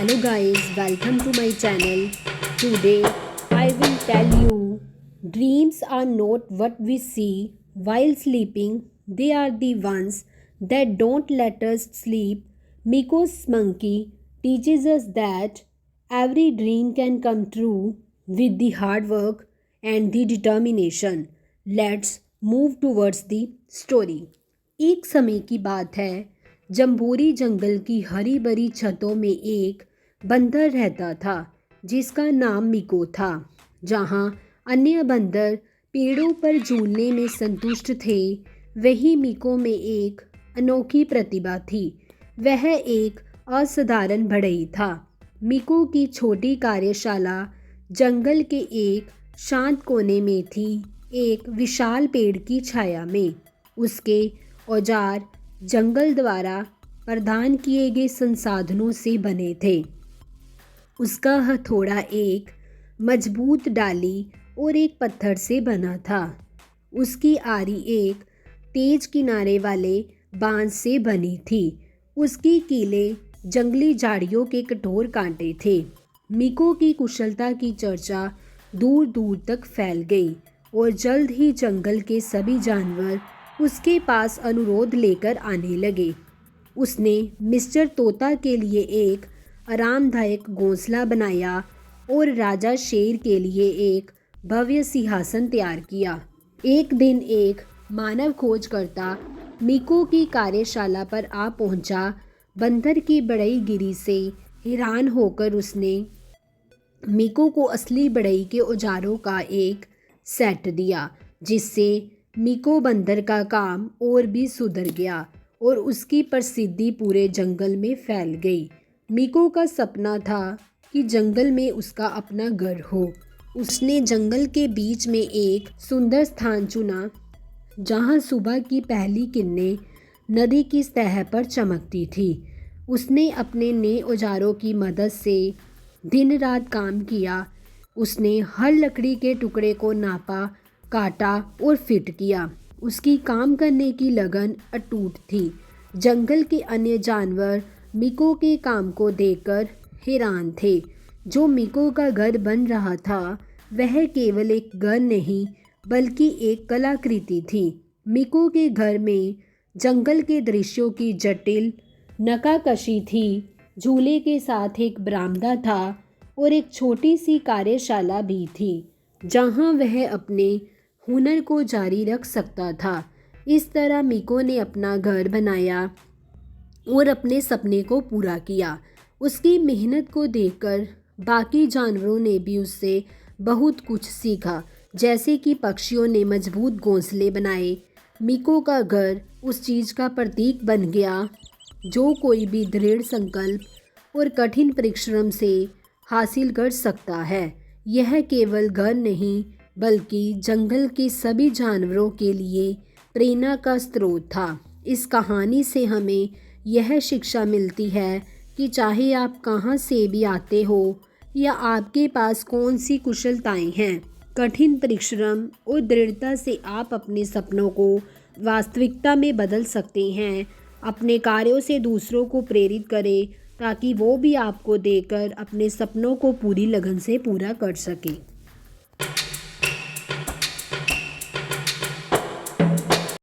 Hello guys, welcome to my channel. Today I will tell you dreams are not what we see while sleeping, they are the ones that don't let us sleep. Miko's monkey teaches us that every dream can come true with the hard work and the determination. Let's move towards the story. एक समय की बात है, jamboree जंगल की हरी भरी छतों में एक बंदर रहता था जिसका नाम मिको था। जहाँ अन्य बंदर पेड़ों पर झूलने में संतुष्ट थे, वही मिको में एक अनोखी प्रतिभा थी। वह एक असाधारण बढ़ई था। मिको की छोटी कार्यशाला जंगल के एक शांत कोने में थी, एक विशाल पेड़ की छाया में। उसके औजार जंगल द्वारा प्रदान किए गए संसाधनों से बने थे। उसका हथौड़ा एक मजबूत डाली और एक पत्थर से बना था। उसकी आरी एक तेज किनारे वाले बांस से बनी थी। उसकी कीलें जंगली झाड़ियों के कठोर कांटे थे। मिको की कुशलता की चर्चा दूर दूर तक फैल गई और जल्द ही जंगल के सभी जानवर उसके पास अनुरोध लेकर आने लगे। उसने मिस्टर तोता के लिए एक आरामदायक घोंसला बनाया और राजा शेर के लिए एक भव्य सिंहासन तैयार किया। एक दिन एक मानव खोजकर्ता मिको की कार्यशाला पर आ पहुंचा। बंदर की बढ़ईगिरी से हैरान होकर उसने मिको को असली बढ़ई के औजारों का एक सेट दिया, जिससे मिको बंदर का काम और भी सुधर गया और उसकी प्रसिद्धि पूरे जंगल में फैल गई। मिको का सपना था कि जंगल में उसका अपना घर हो। उसने जंगल के बीच में एक सुंदर स्थान चुना जहां सुबह की पहली किरणें नदी की सतह पर चमकती थी। उसने अपने नए औजारों की मदद से दिन रात काम किया। उसने हर लकड़ी के टुकड़े को नापा, काटा और फिट किया। उसकी काम करने की लगन अटूट थी। जंगल के अन्य जानवर मिको के काम को देखकर हैरान थे। जो मिको का घर बन रहा था वह केवल एक घर नहीं बल्कि एक कलाकृति थी। मिको के घर में जंगल के दृश्यों की जटिल नक्काशी थी। झूले के साथ एक बरामदा था और एक छोटी सी कार्यशाला भी थी जहां वह अपने हुनर को जारी रख सकता था। इस तरह मिको ने अपना घर बनाया और अपने सपने को पूरा किया। उसकी मेहनत को देखकर बाकी जानवरों ने भी उससे बहुत कुछ सीखा, जैसे कि पक्षियों ने मजबूत घोंसले बनाए। मिको का घर उस चीज़ का प्रतीक बन गया जो कोई भी दृढ़ संकल्प और कठिन परिश्रम से हासिल कर सकता है। यह केवल घर नहीं बल्कि जंगल के सभी जानवरों के लिए प्रेरणा का स्रोत था। इस कहानी से हमें यह शिक्षा मिलती है कि चाहे आप कहाँ से भी आते हो या आपके पास कौन सी कुशलताएं हैं, कठिन परिश्रम और दृढ़ता से आप अपने सपनों को वास्तविकता में बदल सकते हैं। अपने कार्यों से दूसरों को प्रेरित करें ताकि वो भी आपको देखकर अपने सपनों को पूरी लगन से पूरा कर सकें।